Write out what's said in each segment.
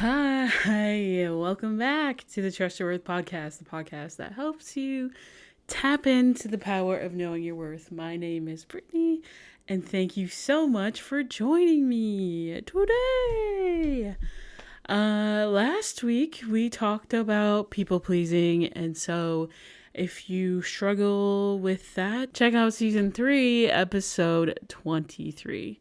Hi, welcome back to the Trust Your Worth podcast, the podcast that helps you tap into the power of knowing your worth. My name is Brittany, and thank you so much for joining me today. Last week we talked about people pleasing, and so if you struggle with that, check out season 3, episode 23.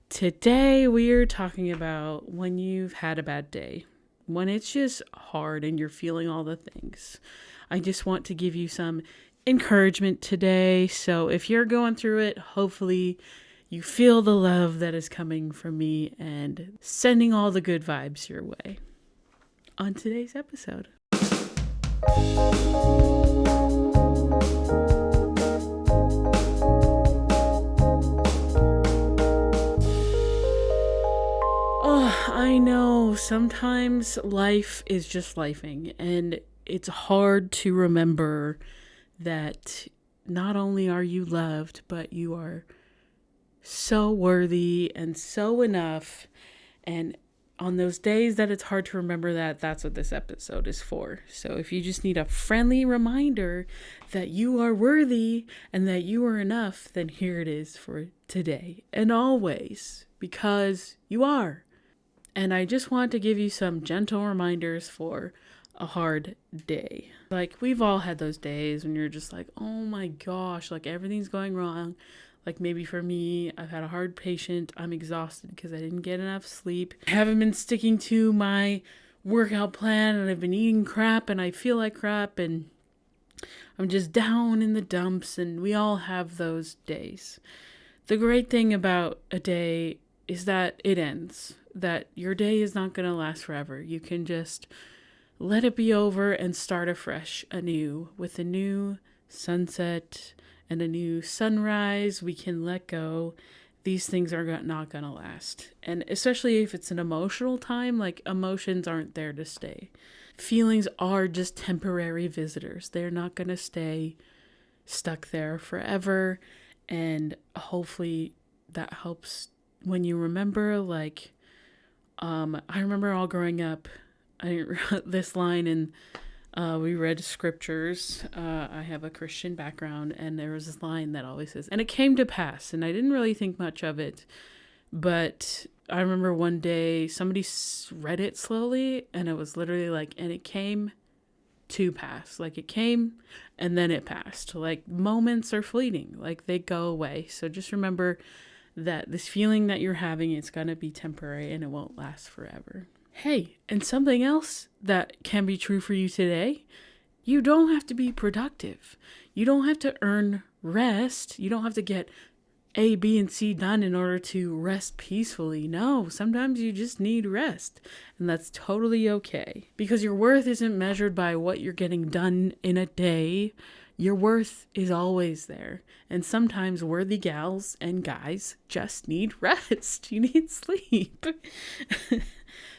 Today we are talking about when you've had a bad day, when it's just hard and you're feeling all the things. I just want to give you some encouragement today. So if you're going through it, hopefully you feel the love that is coming from me and sending all the good vibes your way. On today's episode. I know sometimes life is just lifing, and it's hard to remember that not only are you loved, but you are so worthy and so enough. And on those days that it's hard to remember that, that's what this episode is for. So if you just need a friendly reminder that you are worthy and that you are enough, then here it is for today and always, because you are. And I just want to give you some gentle reminders for a hard day. Like, we've all had those days when you're just like, oh my gosh, like everything's going wrong. Like, maybe for me, I've had a hard patient. I'm exhausted because I didn't get enough sleep. I haven't been sticking to my workout plan, and I've been eating crap, and I feel like crap, and I'm just down in the dumps, and we all have those days. The great thing about a day is that it ends. That your day is not going to last forever. You can just let it be over and start afresh, anew, with a new sunset and a new sunrise. We can let go. These things are not going to last. And especially if it's an emotional time, like, emotions aren't there to stay. Feelings are just temporary visitors. They're not going to stay stuck there forever. And hopefully that helps when you remember, like, I remember all growing up, I wrote this line and we read scriptures. I have a Christian background, and there was this line that always says, and it came to pass, and I didn't really think much of it, but I remember one day somebody read it slowly, and it was literally like, and it came to pass. Like, it came and then it passed. Like, moments are fleeting, like they go away. So just remember that this feeling that you're having, it's going to be temporary and it won't last forever. Hey, and something else that can be true for you today, you don't have to be productive. You don't have to earn rest. You don't have to get A, B, and C done in order to rest peacefully. No, sometimes you just need rest, and that's totally okay. Because your worth isn't measured by what you're getting done in a day. Your worth is always there. And sometimes worthy gals and guys just need rest. You need sleep.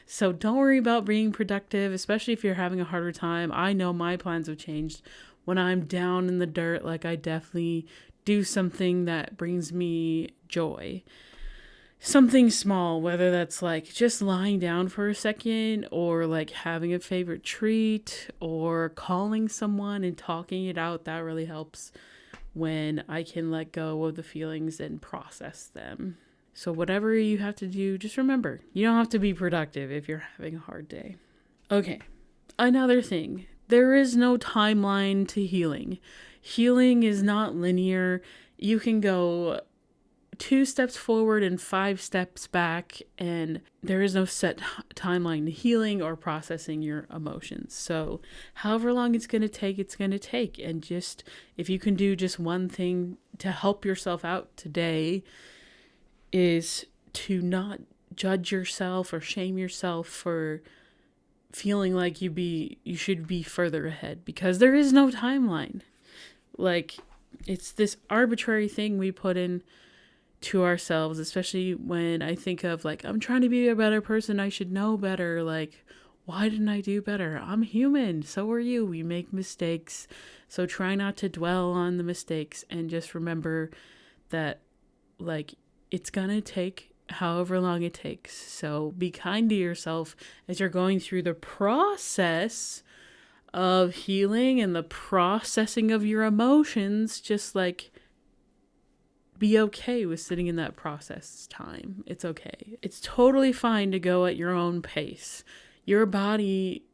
So don't worry about being productive, especially if you're having a harder time. I know my plans have changed. When I'm down in the dirt, like, I definitely do something that brings me joy. Something small, whether that's like just lying down for a second, or like having a favorite treat, or calling someone and talking it out. That really helps when I can let go of the feelings and process them. So whatever you have to do, just remember, you don't have to be productive if you're having a hard day. Okay, another thing. There is no timeline to healing. Healing is not linear. You can go 2 steps forward and 5 steps back, and there is no set timeline to healing or processing your emotions. So however long it's going to take, it's going to take. And just, if you can do just one thing to help yourself out today, is to not judge yourself or shame yourself for feeling like you should be further ahead, because there is no timeline. Like, it's this arbitrary thing we put in to ourselves, especially when I think of, like, I'm trying to be a better person, I should know better. Like, why didn't I do better? I'm human, so are you. We make mistakes, so try not to dwell on the mistakes, and just remember that, like, it's gonna take however long it takes. So be kind to yourself as you're going through the process of healing and the processing of your emotions. Just like, be okay with sitting in that process time. It's okay. It's totally fine to go at your own pace. Your body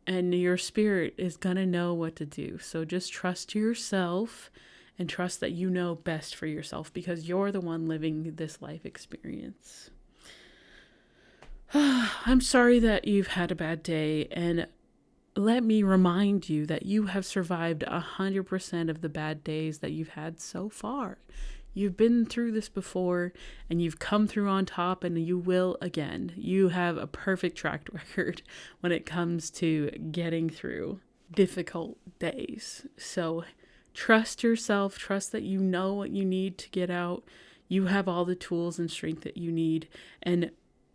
and your spirit is going to know what to do. So just trust yourself and trust that you know best for yourself, because you're the one living this life experience. I'm sorry that you've had a bad day, and let me remind you that you have survived 100% of the bad days that you've had so far. You've been through this before, and you've come through on top, and you will again. You have a perfect track record when it comes to getting through difficult days. So trust yourself. Trust that you know what you need to get out. You have all the tools and strength that you need. And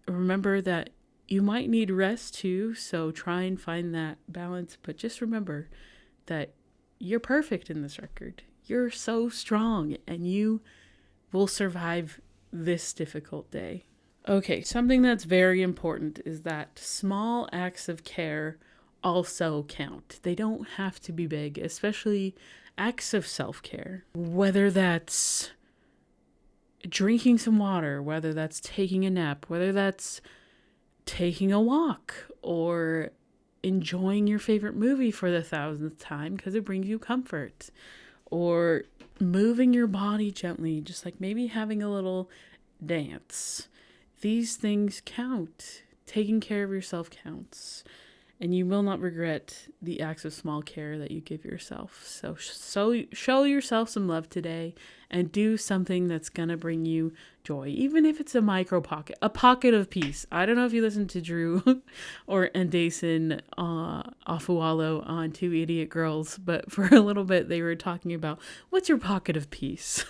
remember that you might need rest too. So try and find that balance. But just remember that you're perfect in this record. You're so strong, and you will survive this difficult day. Okay, something that's very important is that small acts of care also count. They don't have to be big, especially acts of self-care. Whether that's drinking some water, whether that's taking a nap, whether that's taking a walk, or enjoying your favorite movie for the 1,000th time because it brings you comfort. Or moving your body gently, just like maybe having a little dance. These things count. Taking care of yourself counts. And you will not regret the acts of small care that you give yourself. So show yourself some love today and do something that's going to bring you joy. Even if it's a micro pocket, a pocket of peace. I don't know if you listen to Drew and Dason Afualo on Two Idiot Girls, but for a little bit they were talking about, what's your pocket of peace?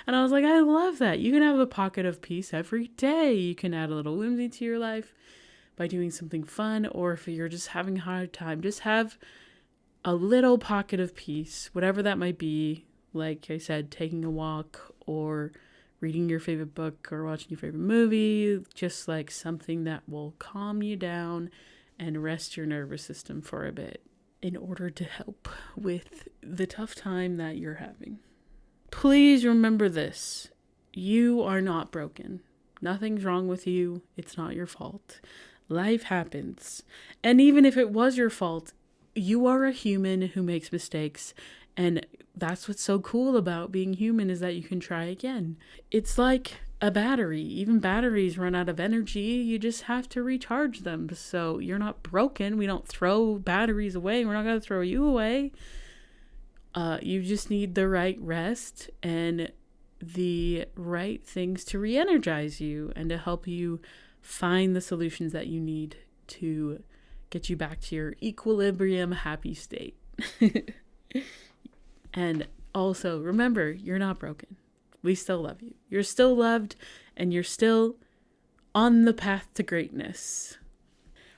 And I was like, I love that. You can have a pocket of peace every day. You can add a little whimsy to your life by doing something fun, or if you're just having a hard time, just have a little pocket of peace, whatever that might be. Like I said, taking a walk or reading your favorite book or watching your favorite movie, just like something that will calm you down and rest your nervous system for a bit in order to help with the tough time that you're having. Please remember this. You are not broken. Nothing's wrong with you. It's not your fault. Life happens. And even if it was your fault, you are a human who makes mistakes. And that's what's so cool about being human, is that you can try again. It's like a battery. Even batteries run out of energy. You just have to recharge them. So you're not broken. We don't throw batteries away. We're not going to throw you away. You just need the right rest and the right things to re-energize you and to help you find the solutions that you need to get you back to your equilibrium happy state. And also remember, you're not broken. We still love you. You're still loved, and you're still on the path to greatness.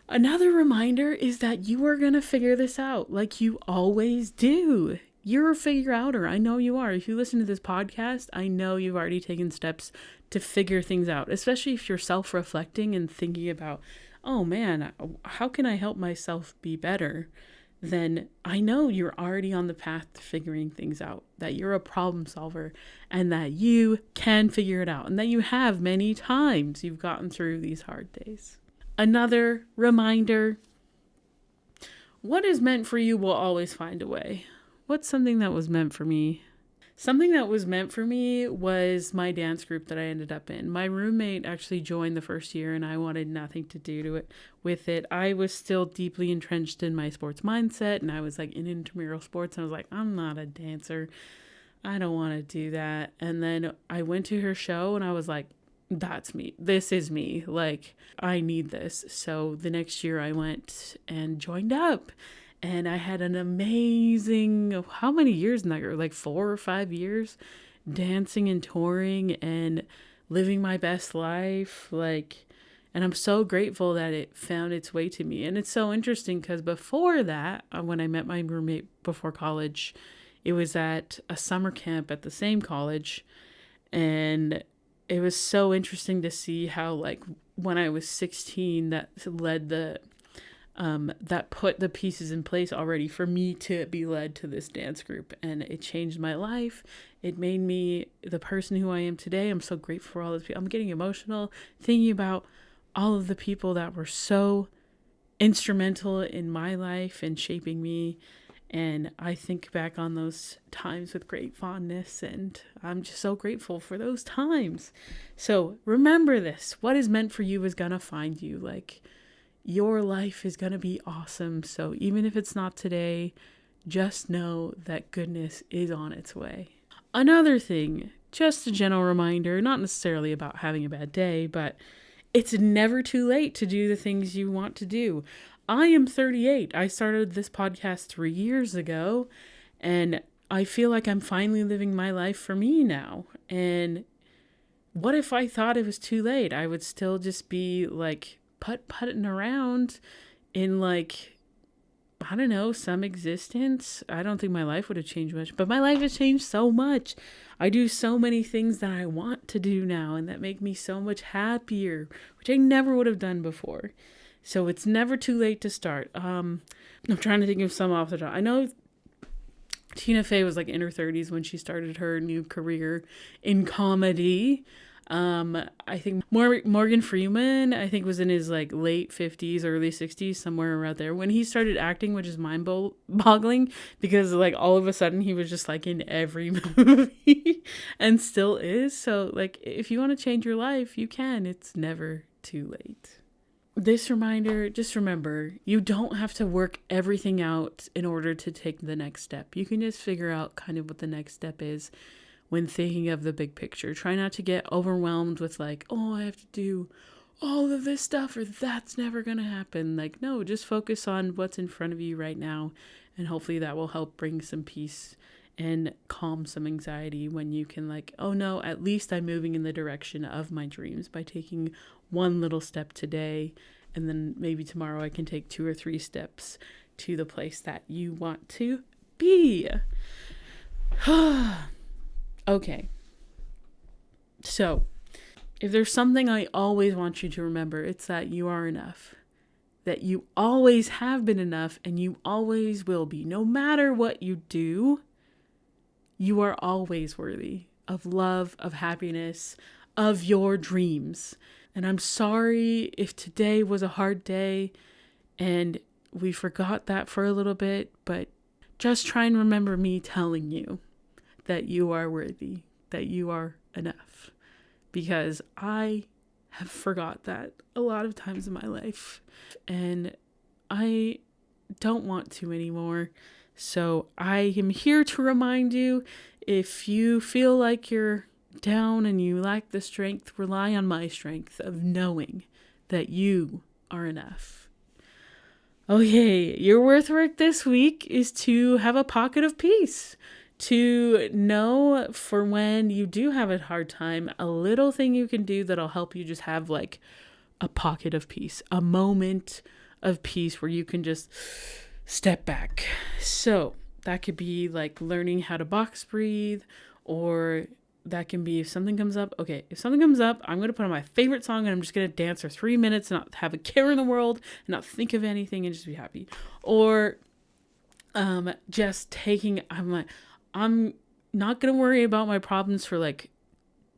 Another reminder is that you are going to figure this out like you always do. You're a figure outer. I know you are. If you listen to this podcast, I know you've already taken steps to figure things out, especially if you're self-reflecting and thinking about, oh man, how can I help myself be better? Then I know you're already on the path to figuring things out, that you're a problem solver and that you can figure it out, and that you have many times you've gotten through these hard days. Another reminder, what is meant for you will always find a way. What's something that was meant for me? Something that was meant for me was my dance group that I ended up in. My roommate actually joined the first year, and I wanted nothing to do with it. I was still deeply entrenched in my sports mindset, and I was like in intramural sports, and I was like, I'm not a dancer. I don't want to do that. And then I went to her show, and I was like, that's me. This is me. Like, I need this. So the next year I went and joined up. And I had an amazing, how many years in that group? Like 4 or 5 years dancing and touring and living my best life. And I'm so grateful that it found its way to me. And it's so interesting because before that, when I met my roommate before college, it was at a summer camp at the same college. And it was so interesting to see how, like, when I was 16, that led that put the pieces in place already for me to be led to this dance group. And it changed my life. It made me the person who I am today. I'm so grateful for all those people. I'm getting emotional thinking about all of the people that were so instrumental in my life and shaping me. And I think back on those times with great fondness, and I'm just so grateful for those times. So remember this: what is meant for you is gonna find you. Like, your life is gonna be awesome. So even if it's not today, just know that goodness is on its way. Another thing, just a gentle reminder, not necessarily about having a bad day, but it's never too late to do the things you want to do. I am 38. I started this podcast 3 years ago, and I feel like I'm finally living my life for me now. And what if I thought it was too late? I would still just be like putting around in, like, I don't know, some existence. I don't think my life would have changed much, but my life has changed so much. I do so many things that I want to do now and that make me so much happier, which I never would have done before. So it's never too late to start. I'm trying to think of some off the top. I know Tina Fey was like in her 30s when she started her new career in comedy. I think Morgan Freeman, I think, was in his like late 50s, early 60s, somewhere around there when he started acting, which is mind-boggling because like all of a sudden he was just like in every movie and still is. So like, if you want to change your life, you can. It's never too late. This reminder, just remember, you don't have to work everything out in order to take the next step. You can just figure out kind of what the next step is when thinking of the big picture. Try not to get overwhelmed with like, oh, I have to do all of this stuff or that's never going to happen. Like, no, just focus on what's in front of you right now. And hopefully that will help bring some peace and calm some anxiety when you can like, oh no, at least I'm moving in the direction of my dreams by taking one little step today. And then maybe tomorrow I can take 2 or 3 steps to the place that you want to be. Okay. So, if there's something I always want you to remember, it's that you are enough. That you always have been enough and you always will be. No matter what you do, you are always worthy of love, of happiness, of your dreams. And I'm sorry if today was a hard day and we forgot that for a little bit, but just try and remember me telling you that you are worthy, that you are enough. Because I have forgot that a lot of times in my life. And I don't want to anymore. So I am here to remind you, if you feel like you're down and you lack the strength, rely on my strength of knowing that you are enough. Okay, your work this week is to have a pocket of peace. To know for when you do have a hard time, a little thing you can do that'll help you just have like a pocket of peace, a moment of peace where you can just step back. So that could be like learning how to box breathe, or that can be if something comes up. Okay, if something comes up, I'm going to put on my favorite song and I'm just going to dance for 3 minutes and not have a care in the world and not think of anything and just be happy. Or just taking, I'm not going to worry about my problems for like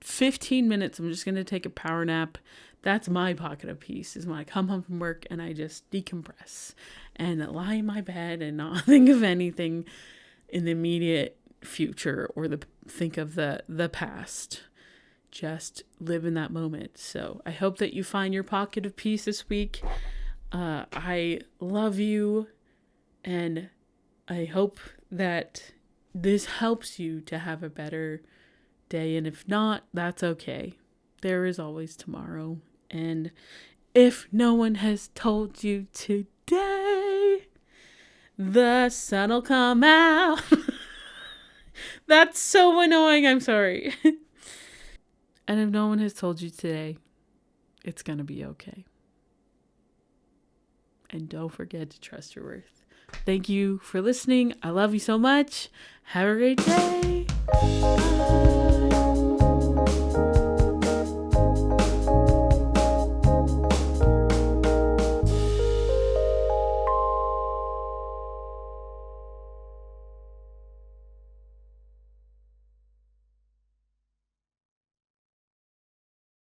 15 minutes. I'm just going to take a power nap. That's my pocket of peace, is when I come home from work and I just decompress and lie in my bed and not think of anything in the immediate future or think of the past. Just live in that moment. So I hope that you find your pocket of peace this week. I love you, and I hope that this helps you to have a better day. And if not, that's okay. There is always tomorrow. And if no one has told you today, the sun'll come out. That's so annoying. I'm sorry. And if no one has told you today, it's going to be okay. And don't forget to trust your worth. Thank you for listening. I love you so much. Have a great day. Bye.